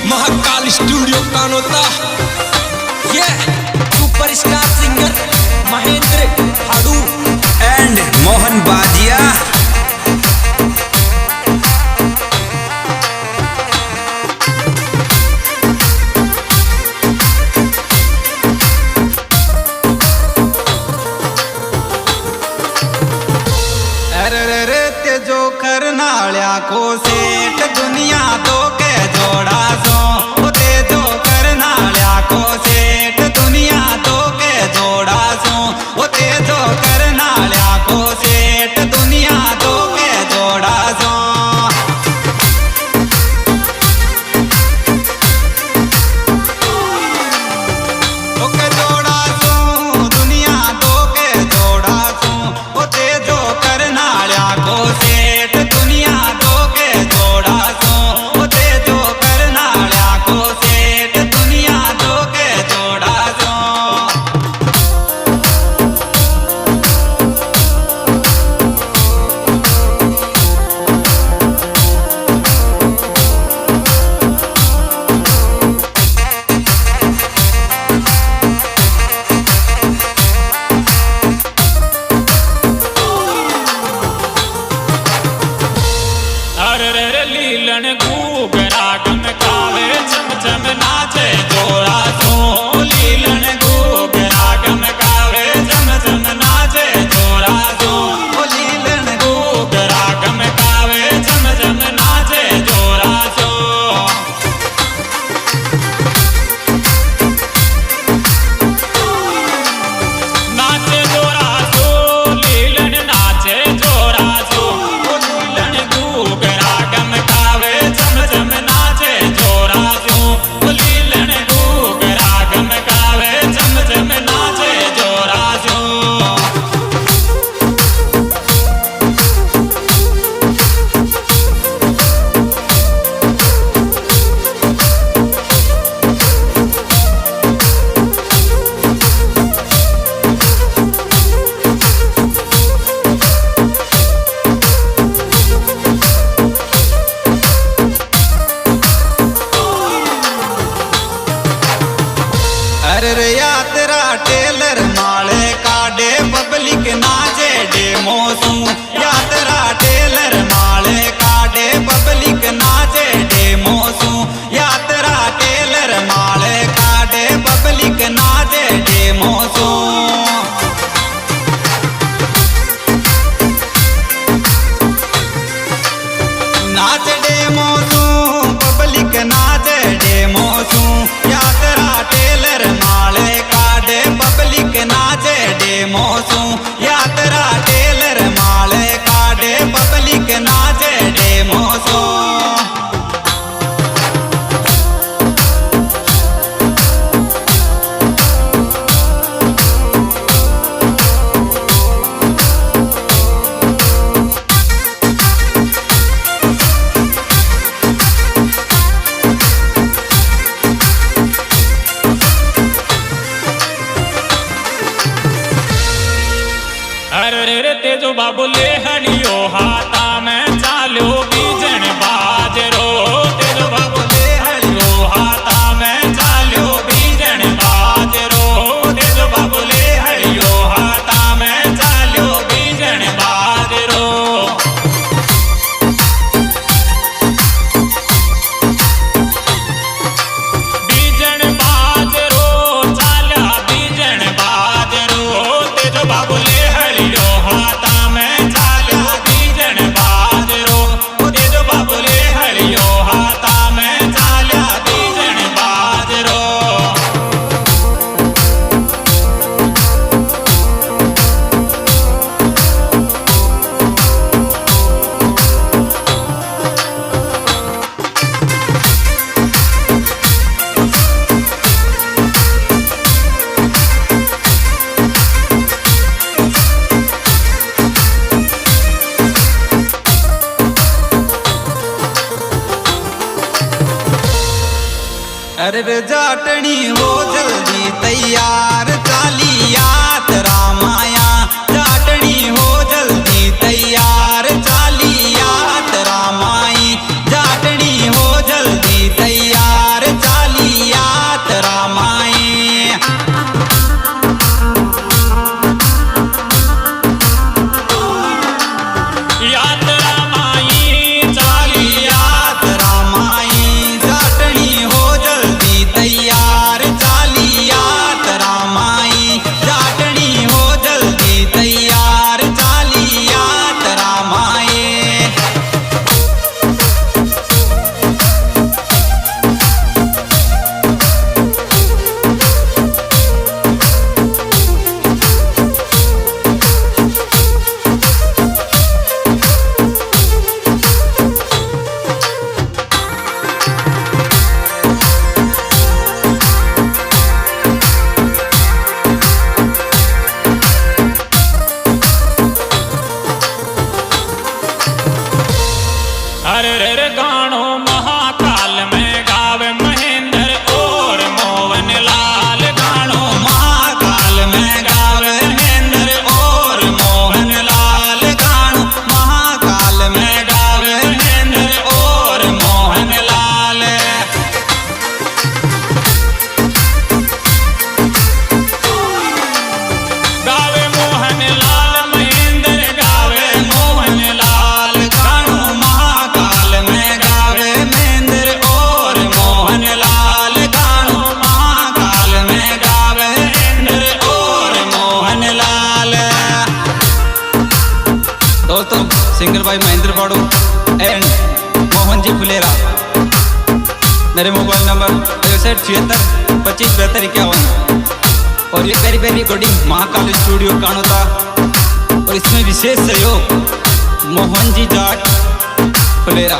Mahakal studio Kanota. ये superstar singer Mahendra Hadu and Mohan Bajiya. अरे तेजो करनाल्या को सेठ दुनिया तो के जोड़ा सो, तेजो करनाल्या को सेठ दुनिया तो के जोड़ा सो, तेजो करनाल्या को सेठ दुनिया तो के जोड़ा सो। लीलन घूग रागम कावे चमचम नाचे जोड़ा सो, लीलन घूग रागम कावे चमचम नाचे जोड़ा सो, लीलन घूग रागम कावे चमचम नाचे जोड़ा सो। नाचे जोड़ा सो लीलन नाचे जोड़ा सो, लीलन घूग रागम कावे चमचम नाचे जोड़ा सो, लीलन घूग रागम कावे चमचम नाचे जोड़ा सो। अरे यात्रा टेलर माले काडे पब्लिक नाचे डेमो सू, यात्रा टेलर माले काडे पब्लिक नाचे डेमो सू, यात्रा टेलर माले काडे पब्लिक नाचे डेमो सू। नाच डेमो सू पब्लिक नाचे डेमो सू, यात्रा टेलर माले काडे पब्लिक नाचे डेमो सू, यात्रा टेलर माले काडे पब्लिक नाचे डेमो सू। अरे तेजो बाबू ले हलियो हाथा में चालो बीजन बाजरो, तेजो बाबू ले हलियो हाथा में चालो बीजन बाजरो, तेजो बाबू ले हलियो हाथा में चालो बीजन बाजरो। बीजन बाजरो चाला बीजन बाजरो, तेजो बाबू ले हलियो हाथा में चाला बीजन बाजरो, तेजो बाबू ले हलियो हाथा में चाला बीजन बाजरो। अरे जाटनी हो जल्दी तैयार चाली यात्रा माया, जाटनी हो जल्दी तैयार। सिंगर भाई महेंद्र फाड़ू एंड मोहन जी फुलेरा। मेरे मोबाइल नंबर 6376257251 और ये पहली पहली रिकॉर्डिंग महाकाल स्टूडियो कानोता और इसमें विशेष सहयोग मोहन जी जाट फुलेरा।